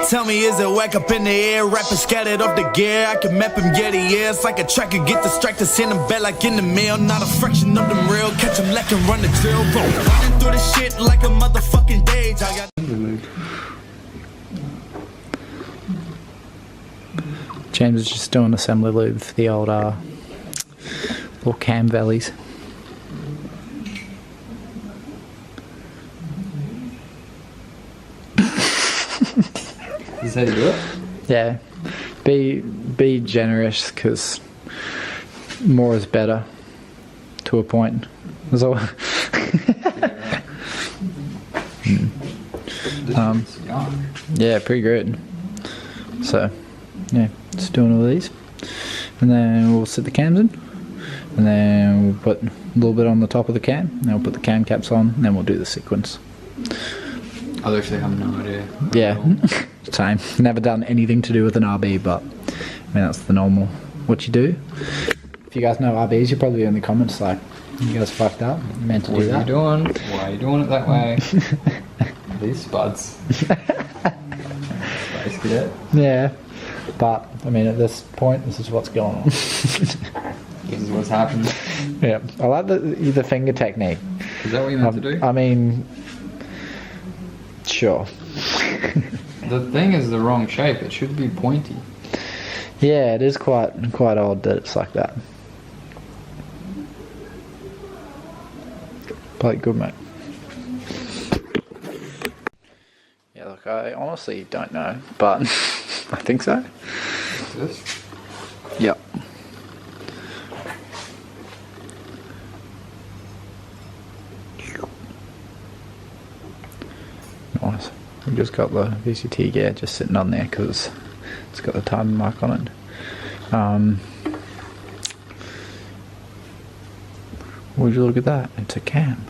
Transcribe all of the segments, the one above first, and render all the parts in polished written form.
Tell me, is it whack up in the air? Rapping scattered off the gear. I can map him, yeah, yeah. It's like a tracker, get distracted, send him back like in the mail. Not a fraction of them real. Catch him lacking, run the drill. Running through the shit like a motherfucking dage. I got. James is just doing assembly lube for the old little cam valleys. Is that how you do it? Yeah, be generous, because more is better to a point. That's all. Yeah, pretty good. So yeah, just doing all these, and then we'll set the cams in, and then we'll put a little bit on the top of the cam, and then we'll put the cam caps on, and then we'll do the sequence. I actually have no idea. Yeah, same. Never done anything to do with an RB, but I mean that's the normal what you do. If you guys know RBs, you'll probably be in the comments like, you guys fucked up, you meant to do that. What are you doing? Why are you doing it that way? These spuds. Space Cadet. Yeah, but I mean at this point, this is what's going on. This is what's happening. Yeah, I like the finger technique. Is that what you meant to do? I mean, sure. The thing is the wrong shape. It should be pointy. Yeah, it is quite odd that it's like that. Quite good, mate. Yeah, look, I honestly don't know, but I think so. What's this? Yep. Nice. We just got the VCT gear just sitting on there because it's got the time mark on it. Would you look at that? It's a cam.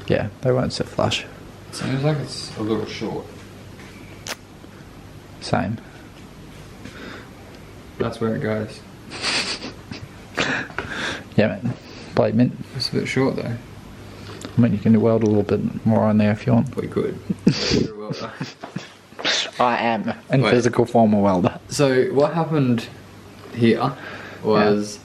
Yeah, they won't sit flush. Seems like it's a little short. Same. That's where it goes. Yeah, man. Blade mint. It's a bit short though. I mean, you can weld a little bit more on there if you want. We could. Well done. I am in physical form a welder. So what happened here was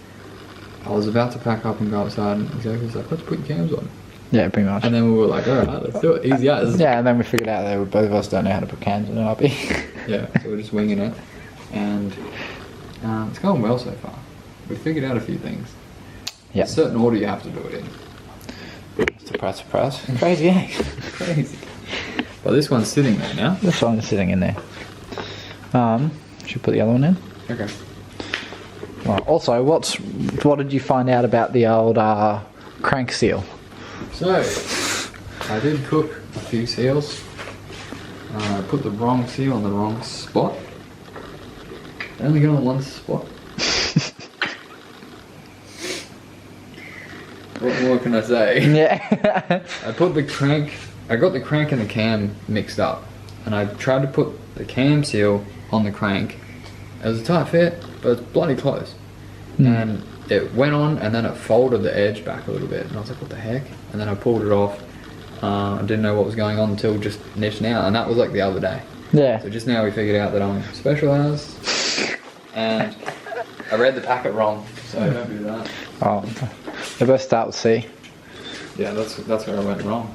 I was about to pack up and go outside and Xavier was like, let's put your cams on. Yeah, pretty much. And then we were like, alright, let's do it. Easy as. Yeah, and then we figured out that both of us don't know how to put cams in an RB. Yeah, so we're just winging it. And it's going well so far. We figured out a few things. Yeah. A certain order you have to do it in. Surprise, surprise. Crazy, eh? Crazy. Well, this one's sitting there now. This one is sitting in there. Should we put the other one in? Okay. Right. Also, what did you find out about the old crank seal? So, I did cook a few seals. I put the wrong seal on the wrong spot. They only go on one spot. What more can I say? Yeah. I got the crank and the cam mixed up. And I tried to put the cam seal on the crank. It was a tight fit, but it's bloody close. And it went on and then it folded the edge back a little bit. And I was like, what the heck? And then I pulled it off. I didn't know what was going on until just now. And that was like the other day. Yeah. So just now we figured out that I'm specialised. And I read the packet wrong. So don't do that. Oh, the best start with C. Yeah, that's where I went wrong.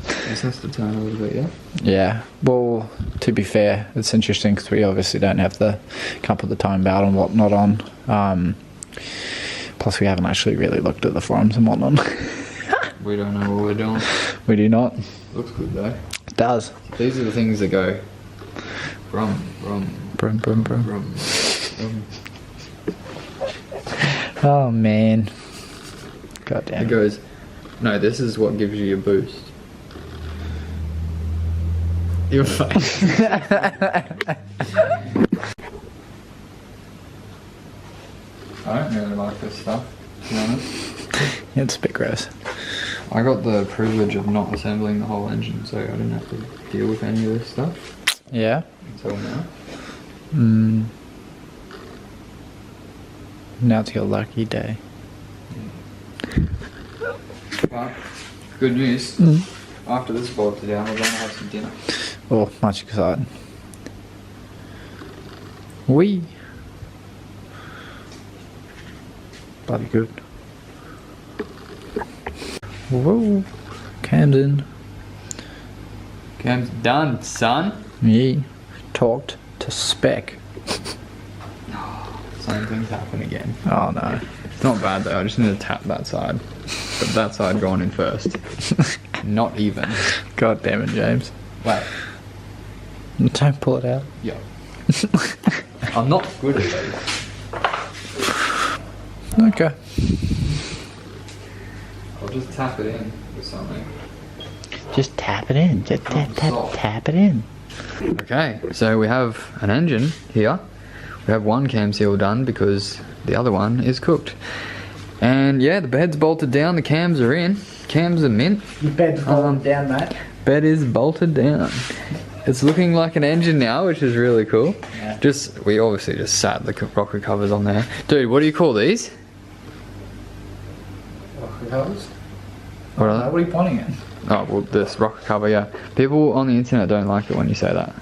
This has to turn a little bit, yeah? Yeah, well, to be fair, it's interesting because we obviously don't have can't put the time belt and whatnot on. Plus we haven't actually really looked at the forums and whatnot. We don't know what we're doing. We do not. Looks good though. It does. These are the things that go brum, brum, Brum, brum, brum. brum, brum. Oh man. God damn. It goes, no, this is what gives you your boost. Your face. I don't really like this stuff, to be honest. It's a bit gross. I got the privilege of not assembling the whole engine, so I didn't have to deal with any of this stuff Yeah. until now. Now it's your lucky day. But good news. after this bolted down, we're going to have some dinner. Oh, much excited. Wee. Bloody good. Whoa. Cam's in. Cam's done, son. Yeah. Talked to spec. Same things happen again. Oh no. It's not bad though, I just need to tap that side. But that side going in first. Not even. God damn it, James. Wait. Don't pull it out. Yeah. I'm not good at these. Okay. I'll just tap it in with something. Just tap it in. Just tap it in. Okay, so we have an engine here. We have one cam seal done because the other one is cooked. And yeah, the bed's bolted down, the cams are in. Cams are mint. Your bed's bolted down, mate. Bed is bolted down. It's looking like an engine now, which is really cool. Yeah. We obviously just sat the rocker covers on there. Dude, what do you call these? Rocker covers? What are they? What are you pointing at? Oh, well, this rocker cover, yeah. People on the internet don't like it when you say that.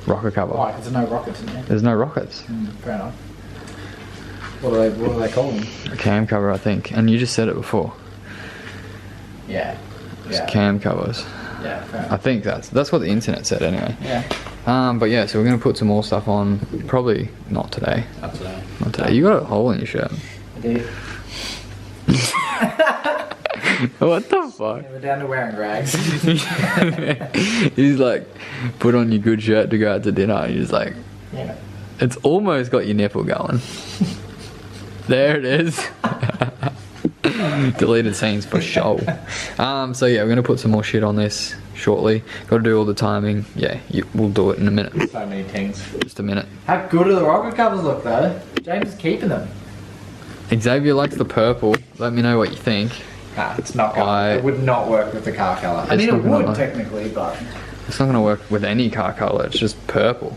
Rocker cover. Why? Because there's no rockets in there. There's no rockets. Fair enough. What do they call them? A cam cover, I think. And you just said it before. Yeah. It's cam covers. Yeah, fair I enough. think that's what the internet said anyway. Yeah. But yeah, so we're gonna put some more stuff on. Probably not today. Up to that. Not today. You got a hole in your shirt. I do. What the fuck? Yeah, we're down to wearing rags. He's like, put on your good shirt to go out to dinner. And he's like, Yeah. it's almost got your nipple going. There it is. Deleted scenes for show. So yeah, we're gonna put some more shit on this shortly. Got to do all the timing. Yeah, we'll do it in a minute. So many things. Just a minute. How good do the rocker covers look though? James is keeping them. Xavier likes the purple. Let me know what you think. Nah, it's not gonna. It would not work with the car colour. I mean, it not gonna would work. technically, but It's not gonna work with any car color. It's just purple.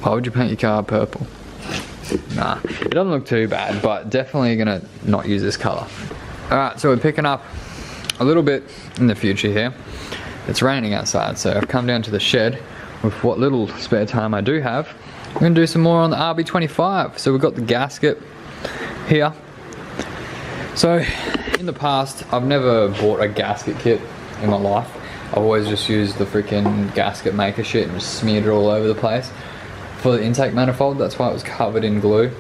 Why would you paint your car purple? Nah, it doesn't look too bad, but definitely gonna not use this color. All right, so we're picking up a little bit in the future here. It's raining outside, so I've come down to the shed with what little spare time I do have. We're gonna do some more on the RB25. So we've got the gasket here. So in the past, I've never bought a gasket kit in my life. I've always just used the freaking gasket maker shit and just smeared it all over the place. For the intake manifold, that's why it was covered in glue.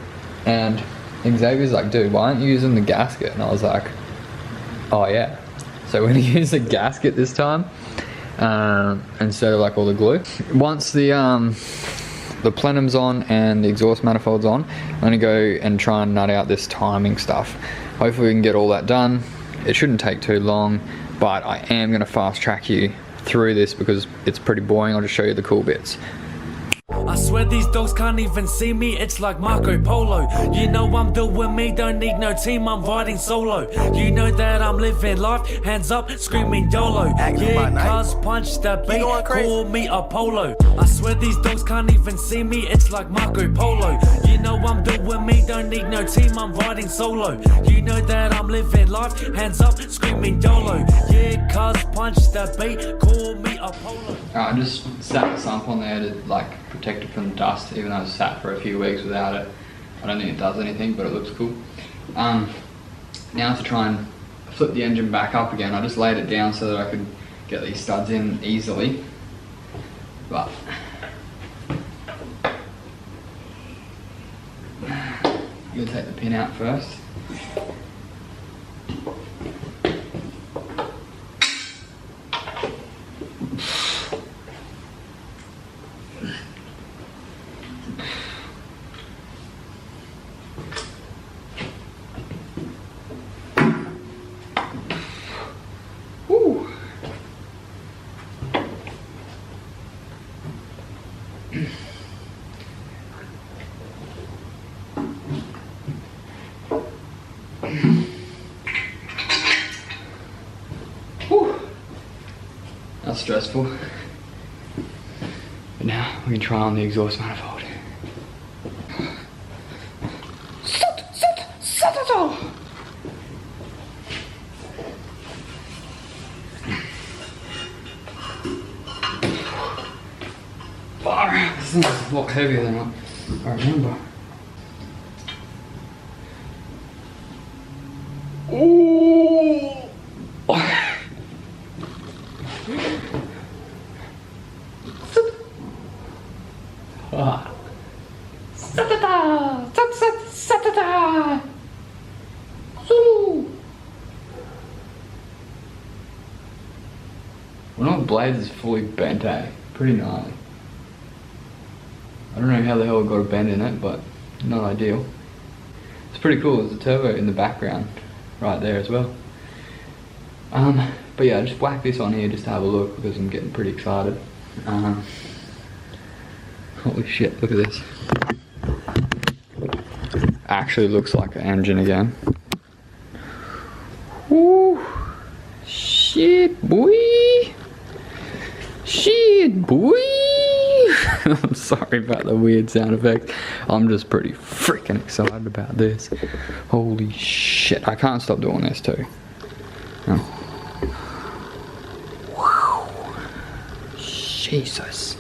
And Xavier's like, dude, why aren't you using the gasket? And I was like, oh yeah. So we're gonna use the gasket this time instead of like all the glue. Once the plenum's on and the exhaust manifold's on, I'm gonna go and try and nut out this timing stuff. Hopefully we can get all that done. It shouldn't take too long, but I am gonna fast track you through this because it's pretty boring. I'll just show you the cool bits. I swear these dogs can't even see me, it's like Marco Polo. You know I'm doing me, don't need no team, I'm riding solo. You know that I'm living life, hands up, screaming YOLO. Yeah, cars punch the beat, call me Apollo. I swear these dogs can't even see me, it's like Marco Polo. You know I'm doing me, don't need no team, I'm riding solo. You know that I'm living life, hands up, screaming YOLO. Yeah, cars punch the beat, call me Apollo. I just sat the sump on there to like protect it from dust, even though it's sat for a few weeks without it. I don't think it does anything, but it looks cool. Now to try and flip the engine back up again, I just laid it down so that I could get these studs in easily. But I'm gonna take the pin out first. That's stressful. But now we can try on the exhaust manifold. think it's a lot heavier than I remember. Ooh! One of the blades is fully bent, eh? Pretty gnarly. I don't know how the hell it got a bend in it, but not ideal. It's pretty cool. There's a turbo in the background right there as well. But yeah, I just whacked this on here just to have a look because I'm getting pretty excited. Holy shit, look at this. Actually looks like an engine again. Woo! Shit, boy! Shit, boy! I'm sorry about the weird sound effects. I'm just pretty freaking excited about this. Holy shit, I can't stop doing this too. Oh. Jesus.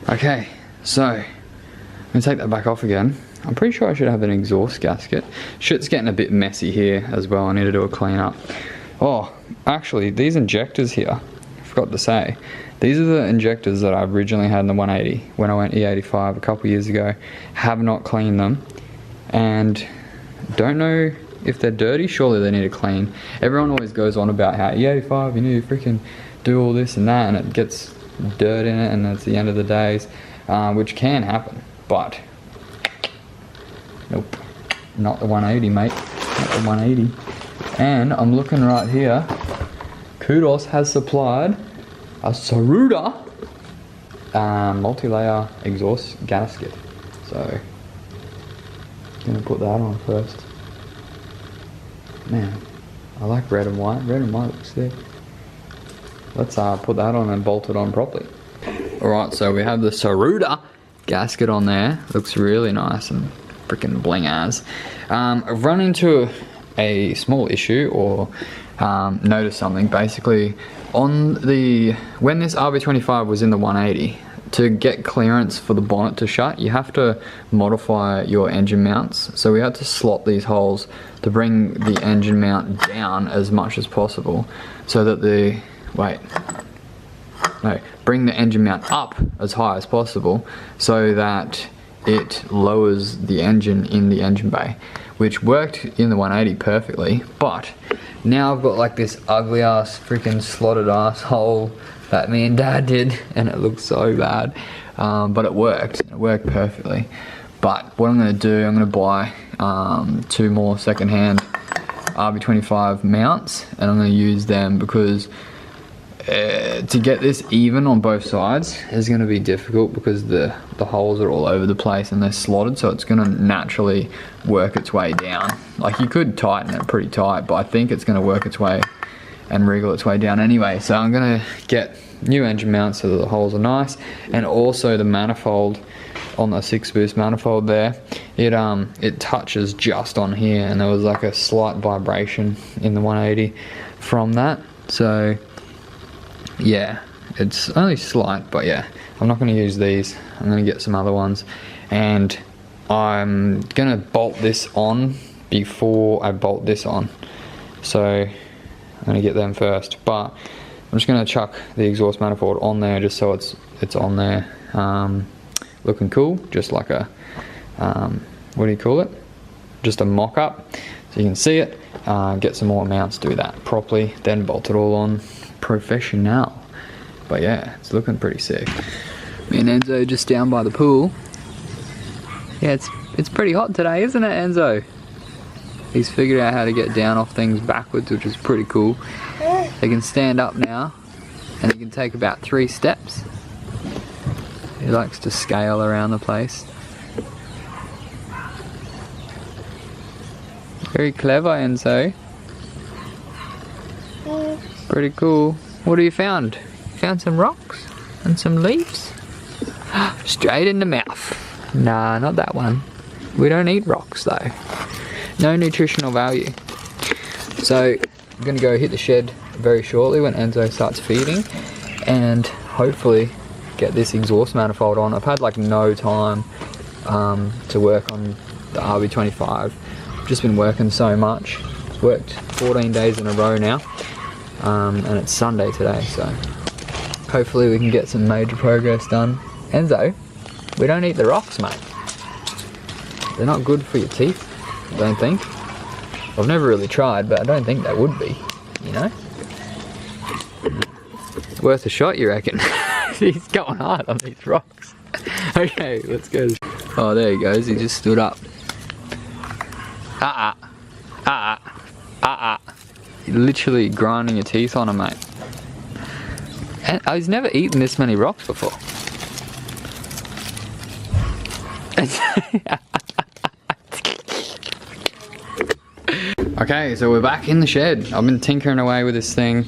Okay, so I'm gonna take that back off again. I'm pretty sure I should have an exhaust gasket. Shit's getting a bit messy here as well. I need to do a clean up. Oh, actually, these injectors here, I forgot to say, these are the injectors that I originally had in the 180 when I went E85 a couple years ago. Have not cleaned them, and don't know if they're dirty. Surely they need to clean. Everyone always goes on about how E85, you need to freaking do all this and that, and it gets dirt in it, and it's the end of the days, which can happen, but nope, not the 180, mate, not the 180. And I'm looking right here, Kudos has supplied a Saruda multi-layer exhaust gasket, so I'm gonna put that on first. Man, I like red and white. Red and white looks sick. Let's put that on and bolt it on properly. Alright, so we have the Saruda gasket on there. Looks really nice and freaking bling as. I've run into a small issue, or noticed something. Basically, on the when this RB25 was in the 180, to get clearance for the bonnet to shut, you have to modify your engine mounts. So we had to slot these holes to bring the engine mount down as much as possible, so that the bring the engine mount up as high as possible, so that it lowers the engine in the engine bay, which worked in the 180 perfectly. But now I've got like this ugly ass freaking slotted ass hole that me and Dad did, and it looks so bad, but it worked perfectly. But what I'm going to do, I'm going to buy 2 more secondhand RB25 mounts, and I'm going to use them because to get this even on both sides is going to be difficult, because the holes are all over the place and they're slotted, so it's going to naturally work its way down. Like, you could tighten it pretty tight, but I think it's going to work its way and wriggle its way down anyway. So I'm going to get new engine mounts so that the holes are nice, and also the manifold on the 6-boost manifold there, it touches just on here, and there was like a slight vibration in the 180 from that. So yeah, it's only slight, but yeah, I'm not going to use these. I'm going to get some other ones, and I'm going to bolt this on before I bolt this on. So I'm going to get them first, but I'm just going to chuck the exhaust manifold on there just so it's on there, looking cool, just like a what do you call it? Just a mock-up, so you can see it. Get some more mounts, do that properly, then bolt it all on professional. But yeah, it's looking pretty sick. Me and Enzo just down by the pool. Yeah, it's pretty hot today, isn't it, Enzo? He's figured out how to get down off things backwards, which is pretty cool. He can stand up now, and he can take about 3 steps. He likes to scale around the place. Very clever, Enzo. Pretty cool. What have you found? Found some rocks and some leaves. Straight in the mouth. Nah, not that one. We don't eat rocks though. No nutritional value. So I'm gonna go hit the shed very shortly when Enzo starts feeding, and hopefully get this exhaust manifold on. I've had like no time to work on the RB25. Just been working so much. Worked 14 days in a row now, and it's Sunday today, so hopefully we can get some major progress done. Enzo, we don't eat the rocks, mate. They're not good for your teeth, I don't think. I've never really tried, but I don't think they would be, you know? Worth a shot, you reckon? He's going hard on these rocks. Okay, let's go. Oh, there he goes, he just stood up. You're literally grinding your teeth on him, mate. And he's never eaten this many rocks before. Okay, so we're back in the shed. I've been tinkering away with this thing.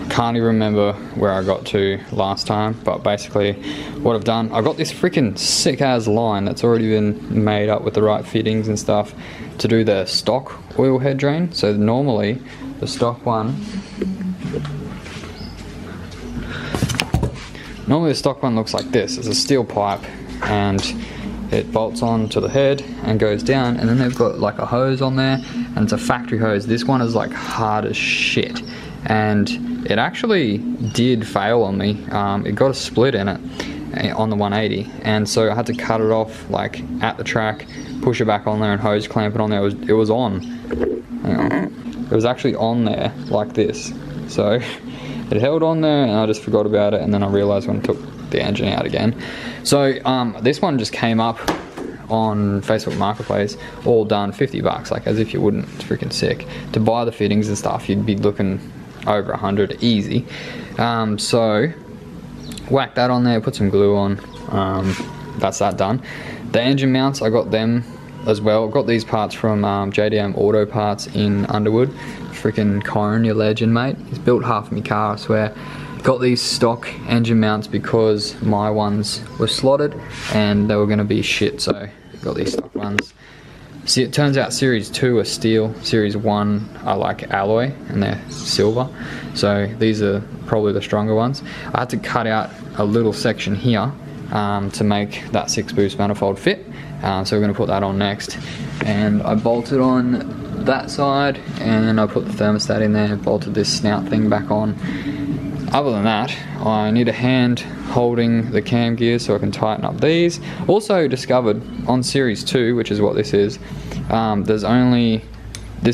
Can't even remember where I got to last time, but basically what I've done, I've got this freaking sick ass line that's already been made up with the right fittings and stuff to do the stock oil head drain. So normally the stock one looks like this. It's a steel pipe and it bolts on to the head and goes down, and then they've got like a hose on there, and it's a factory hose. This one is like hard as shit, and it actually did fail on me. It got a split in it on the 180, and so I had to cut it off like at the track, push it back on there and hose clamp it on there. It was on. Hang on. It was actually on there like this. So it held on there and I just forgot about it, and then I realized when I took the engine out again. So this one just came up on Facebook Marketplace, all done, 50 bucks, like as if you wouldn't. It's freaking sick. To buy the fittings and stuff, you'd be looking over 100 easy. So whack that on there, put some glue on. That's that done. The engine mounts, I got them as well. Got these parts from JDM Auto Parts in Underwood. Freaking Corin, your legend, mate. He's built half of my car, I swear. Got these stock engine mounts because my ones were slotted and they were going to be shit, so got these stock ones. See, it turns out Series 2 are steel, Series 1 are like alloy and they're silver, so these are probably the stronger ones. I had to cut out a little section here to make that 6-boost manifold fit, so we're going to put that on next. And I bolted on that side and I put the thermostat in there, bolted this snout thing back on. Other than that, I need a hand holding the cam gear so I can tighten up these. Also discovered on Series 2, which is what this is, this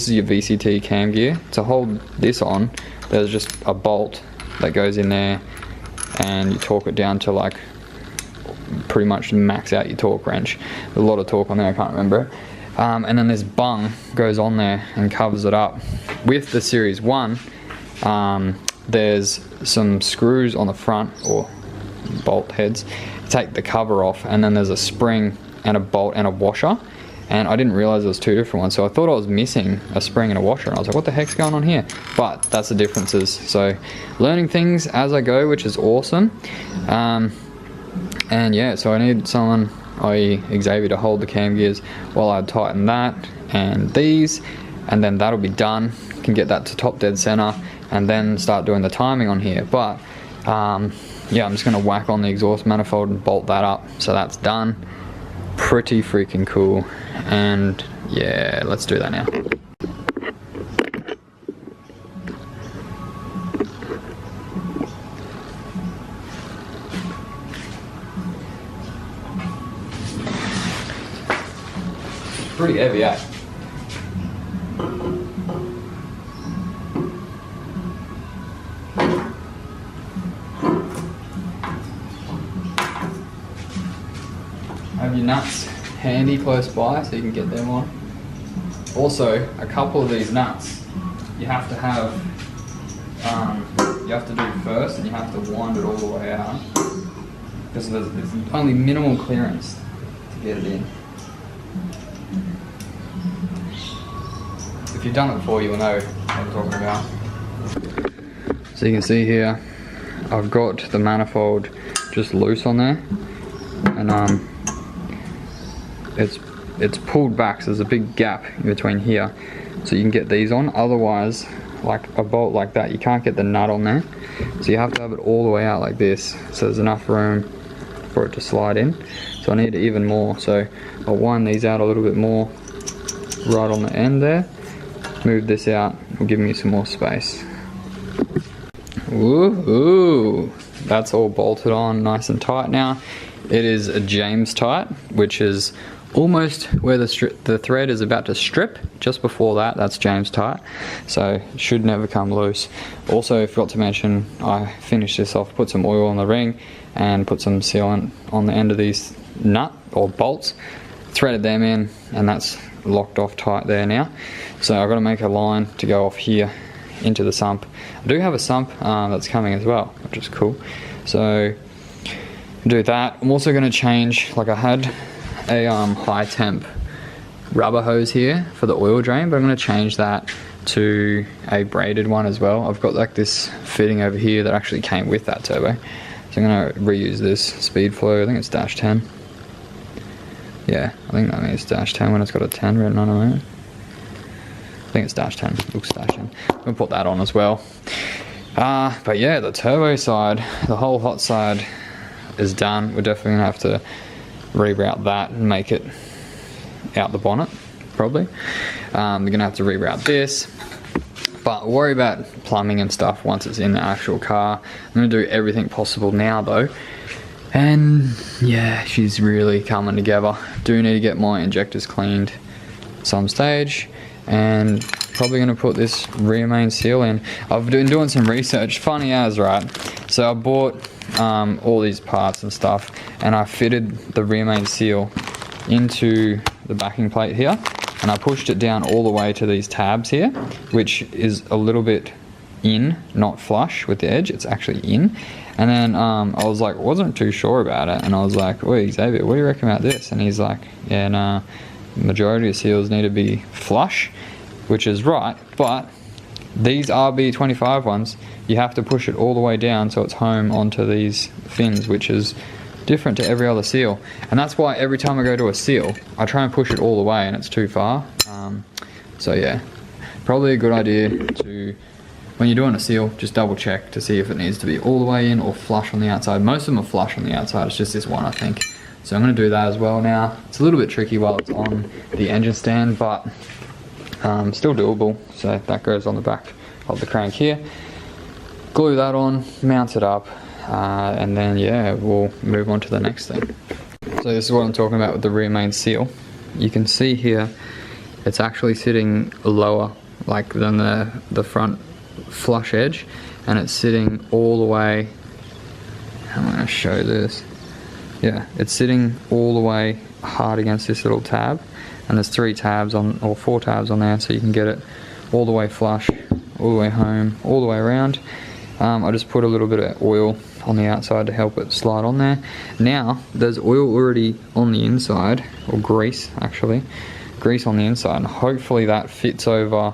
is your VCT cam gear. To hold this on, there's just a bolt that goes in there and you torque it down to like pretty much max out your torque wrench. There's a lot of torque on there, I can't remember it. And then this bung goes on there and covers it up. With the Series 1, there's some screws on the front, or bolt heads, take the cover off, and then there's a spring and a bolt and a washer, and I didn't realize there was two different ones, so I thought I was missing a spring and a washer, and I was like, what the heck's going on here? But that's the differences. So learning things as I go, which is awesome. And yeah, so I need someone, i.e. Xavier, to hold the cam gears while I tighten that and these, and then that'll be done. Can get that to top dead center and then start doing the timing on here. But yeah, I'm just gonna whack on the exhaust manifold and bolt that up, so that's done. Pretty freaking cool. And yeah, let's do that now. Pretty heavy, eh? Have your nuts handy close by so you can get them on. Also, a couple of these nuts you have to have, you have to do first, and you have to wind it all the way out because there's only minimal clearance to get it in. If you've done it before, you'll know what I'm talking about. So you can see here, I've got the manifold just loose on there, and it's pulled back, so there's a big gap in between here, so you can get these on. Otherwise, like a bolt like that, you can't get the nut on there, so you have to have it all the way out like this, so there's enough room for it to slide in. So I need even more, so I'll wind these out a little bit more right on the end there. Move this out, will give me some more space. Woohoo! That's all bolted on nice and tight now. It is a James tight, which is almost where the thread is about to strip. Just before that, that's James tight, so it should never come loose. Also, I forgot to mention, I finished this off, put some oil on the ring and put some sealant on the end of these nut or bolts, threaded them in, and that's locked off tight there now. So I've got to make a line to go off here into the sump. I do have a sump that's coming as well, which is cool. So do that. I'm also going to change, like I had a high temp rubber hose here for the oil drain, but I'm going to change that to a braided one as well. I've got like this fitting over here that actually came with that turbo, so I'm going to reuse this speed flow. I think it's dash 10. Yeah, I think that means dash 10 when it's got a 10 written on it. I think it's dash 10, looks dash 10. I'm going to put that on as well. But yeah, the turbo side, the whole hot side is done. We're definitely going to have to reroute that and make it out the bonnet, probably. We're going to have to reroute this, but worry about plumbing and stuff once it's in the actual car. I'm going to do everything possible now though. And yeah, she's really coming together. Do need to get my injectors cleaned some stage, and probably going to put this rear main seal in. I've been doing some research, funny as, right? So I bought all these parts and stuff, and I fitted the rear main seal into the backing plate here, and I pushed it down all the way to these tabs here, which is a little bit in, not flush with the edge, it's actually in. And then I was like, wasn't too sure about it, and I was like, wait, Xavier, what do you reckon about this? And he's like, yeah, no, majority of seals need to be flush, which is right, but these RB25 ones, you have to push it all the way down so it's home onto these fins, which is different to every other seal. And that's why every time I go to a seal, I try and push it all the way and it's too far. So yeah, probably a good idea to, when you're doing a seal, just double check to see if it needs to be all the way in or flush on the outside. Most of them are flush on the outside, it's just this one I think. So I'm going to do that as well now. It's a little bit tricky while it's on the engine stand, but still doable. So that goes on the back of the crank here. Glue that on, mount it up, and then yeah, we'll move on to the next thing. So this is what I'm talking about with the rear main seal. You can see here, it's actually sitting lower like than the front flush edge, and it's sitting all the way, I'm going to show this, yeah, it's sitting all the way hard against this little tab, and there's 3 tabs on, or 4 tabs on there, so you can get it all the way flush, all the way home, all the way around. I just put a little bit of oil on the outside to help it slide on there. Now there's oil already on the inside, or grease actually, grease on the inside, and hopefully that fits over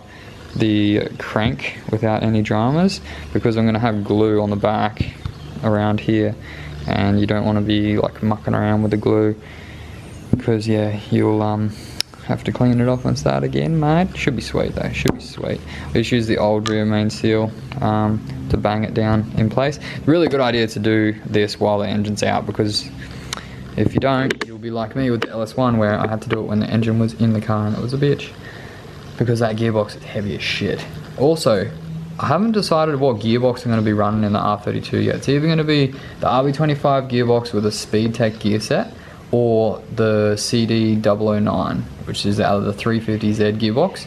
the crank without any dramas, because I'm going to have glue on the back around here, and you don't want to be like mucking around with the glue, because yeah, you'll have to clean it off and start again, mate. Should be sweet though, should be sweet. I just use the old rear main seal to bang it down in place. Really good idea to do this while the engine's out, because if you don't, you'll be like me with the LS1, where I had to do it when the engine was in the car and it was a bitch, because that gearbox is heavy as shit. Also, I haven't decided what gearbox I'm going to be running in the R32 yet. It's either going to be the RB25 gearbox with a Speedtech gear set, or the CD009, which is out of the 350Z gearbox.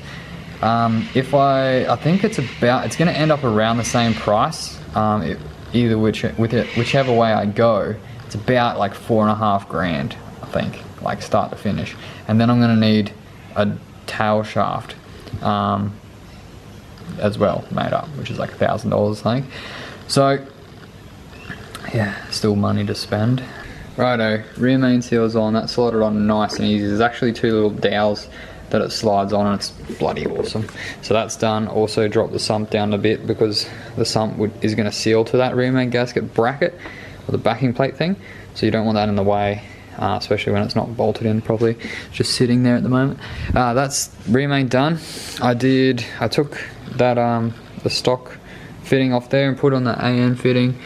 I think it's going to end up around the same price, either whichever way I go. It's about like 4.5 grand, I think, like start to finish. And then I'm going to need a tail shaft as well made up, which is like $1,000 I think. So yeah, still money to spend. Righto, rear main seal's on, that's slotted on nice and easy. There's actually 2 little dowels that it slides on, and it's bloody awesome. So that's done. Also drop the sump down a bit, because the sump is going to seal to that rear main gasket bracket, or the backing plate thing, so you don't want that in the way, especially when it's not bolted in properly. It's just sitting there at the moment. That's rear main done. I took that the stock fitting off there and put on the AN fitting,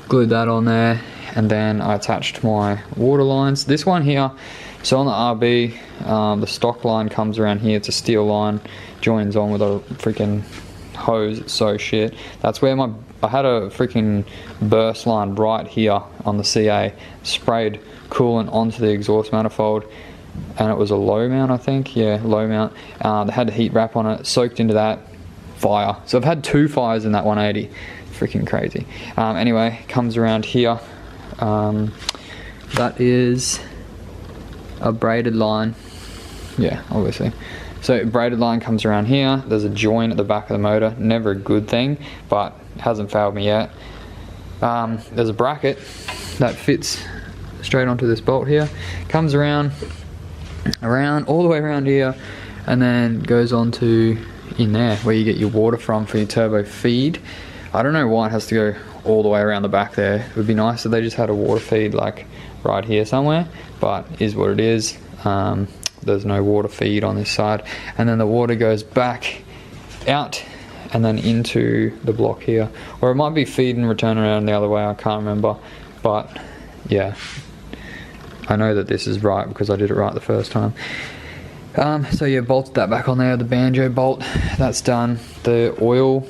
glued that on there, and then I attached my water lines. This one here, so on the RB, the stock line comes around here. It's a steel line, joins on with a freaking hose. It's so shit. That's where I had a freaking burst line right here on the CA, sprayed coolant onto the exhaust manifold, and it was a low mount, I think. Yeah, low mount. They had the heat wrap on it, soaked into that, fire. So I've had 2 fires in that 180. Freaking crazy. Anyway, comes around here. That is a braided line. Yeah, obviously. So braided line comes around here. There's a joint at the back of the motor. Never a good thing, but it hasn't failed me yet. There's a bracket that fits straight onto this bolt here. Comes around all the way around here, and then goes on to in there where you get your water from for your turbo feed. I don't know why it has to go all the way around the back there. It would be nice if they just had a water feed like right here somewhere, but is what it is. There's no water feed on this side, and then the water goes back out and then into the block here, or it might be feed and return around the other way. I can't remember, but yeah, I know that this is right because I did it right the first time. So yeah, bolted that back on there, the banjo bolt, that's done. The oil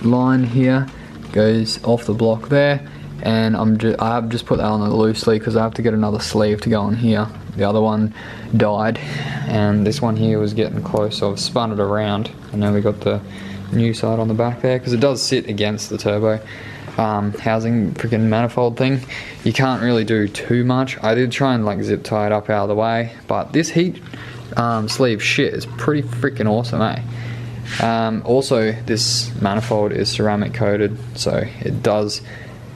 line here goes off the block there, and I have just put that on loosely because I have to get another sleeve to go on here. The other one died, and this one here was getting close, so I've spun it around, and now we got the new side on the back there because it does sit against the turbo housing freaking manifold thing. You can't really do too much. I did try and like zip tie it up out of the way, but this heat sleeve shit is pretty freaking awesome, eh? Also, this manifold is ceramic coated, so it does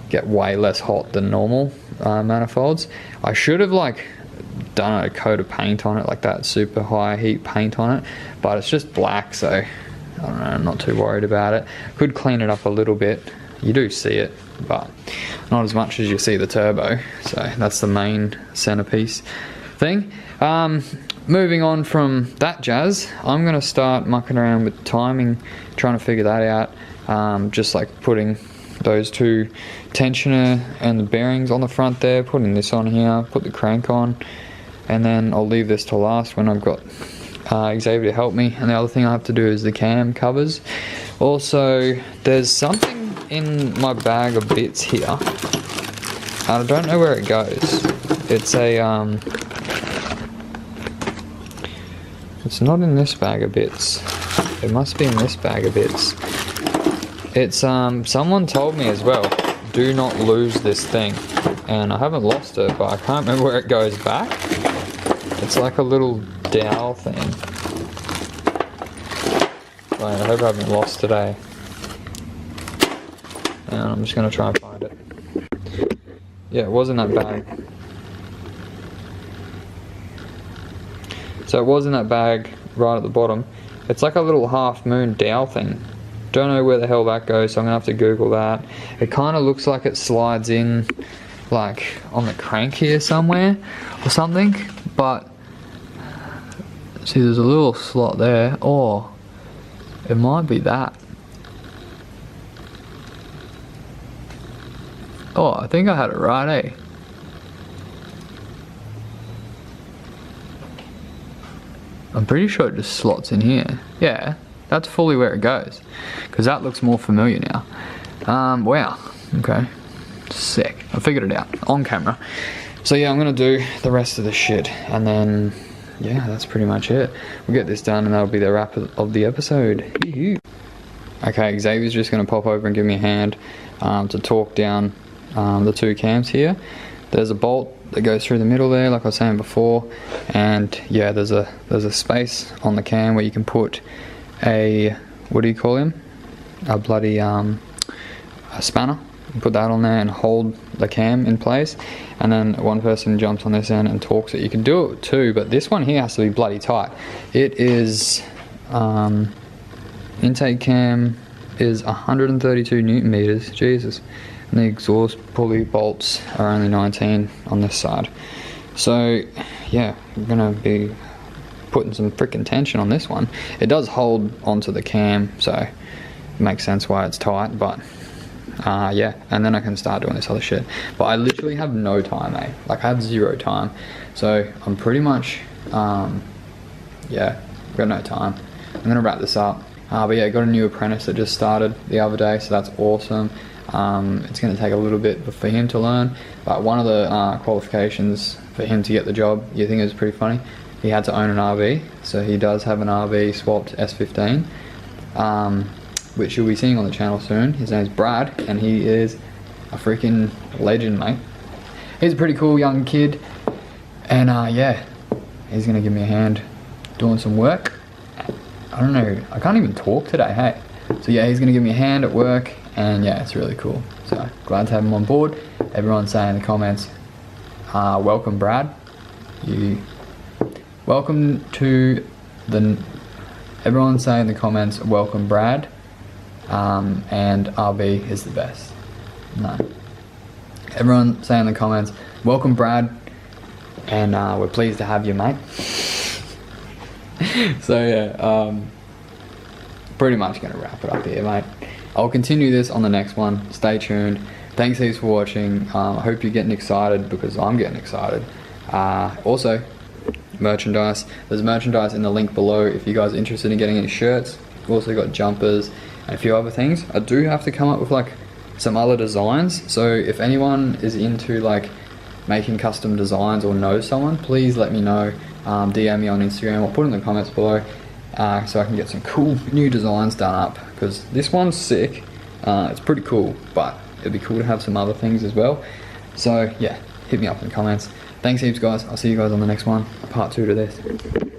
get way less hot than normal manifolds. I should have like done a coat of paint on it, like that super high heat paint on it, but it's just black, so I don't know, I'm not too worried about it. Could clean it up a little bit. You do see it, but not as much as you see the turbo, so that's the main centerpiece thing. Moving on from that jazz, I'm going to start mucking around with timing, trying to figure that out. Just like putting those 2 tensioner and the bearings on the front there, putting this on here, put the crank on, and then I'll leave this to last when I've got Xavier to help me. And the other thing I have to do is the cam covers. Also, there's something in my bag of bits here. I don't know where it goes. It's a it's not in this bag of bits. It must be in this bag of bits. It's someone told me as well, do not lose this thing, and I haven't lost it, but I can't remember where it goes back. It's like a little dowel thing. Wait, I hope I haven't lost today. And I'm just gonna try and find it. Yeah, it was in that bag. So it was in that bag right at the bottom. It's like a little half moon dowel thing. Don't know where the hell that goes, so I'm gonna have to Google that. It kind of looks like it slides in like on the crank here somewhere or something, but see, there's a little slot there, or it might be that. Oh, I think I had it right, eh? I'm pretty sure it just slots in here. Yeah, that's fully where it goes, because that looks more familiar now. Wow, okay, sick. I figured it out on camera. So yeah, I'm gonna do the rest of the shit, and then yeah, that's pretty much it. We'll get this done, and that'll be the wrap of the episode. Okay, Xavier's just gonna pop over and give me a hand to torque down the 2 cams here. There's a bolt that goes through the middle there, like I was saying before, and yeah, there's a space on the cam where you can put a, what do you call him? A bloody a spanner. You put that on there and hold the cam in place, and then one person jumps on this end and torques it. You can do it too, but this one here has to be bloody tight. It is intake cam is 132 Newton meters. Jesus. And the exhaust pulley bolts are only 19 on this side. So yeah, I'm gonna be putting some freaking tension on this one. It does hold onto the cam, so it makes sense why it's tight, but yeah, and then I can start doing this other shit. But I literally have no time, mate. Like, I have 0 time. So I'm pretty much, yeah, got no time. I'm gonna wrap this up. But yeah, got a new apprentice that just started the other day, so that's awesome. It's gonna take a little bit for him to learn, but one of the qualifications for him to get the job, you think is pretty funny, he had to own an RV, so he does have an RV swapped S15, which you'll be seeing on the channel soon. His name's Brad, and he is a freaking legend, mate. He's a pretty cool young kid, and yeah, he's gonna give me a hand doing some work. I don't know, I can't even talk today, hey. So yeah, he's gonna give me a hand at work, and yeah, it's really cool. So glad to have him on board. Everyone say in the comments, welcome Brad. Welcome to the, everyone say in the comments, welcome Brad, and RB is the best. No. Everyone say in the comments, welcome Brad, and we're pleased to have you, mate. So yeah, pretty much gonna wrap it up here, mate. I'll continue this on the next one. Stay tuned. Thanks heaps for watching. I hope you're getting excited, because I'm getting excited. Also, merchandise. There's merchandise in the link below if you guys are interested in getting any shirts. We've also got jumpers and a few other things. I do have to come up with like some other designs, so if anyone is into like making custom designs or knows someone, please let me know. DM me on Instagram or put in the comments below, so I can get some cool new designs done up, because this one's sick. It's pretty cool, but it'd be cool to have some other things as well. So yeah, hit me up in the comments. Thanks heaps guys. I'll see you guys on the next one, part 2 to this.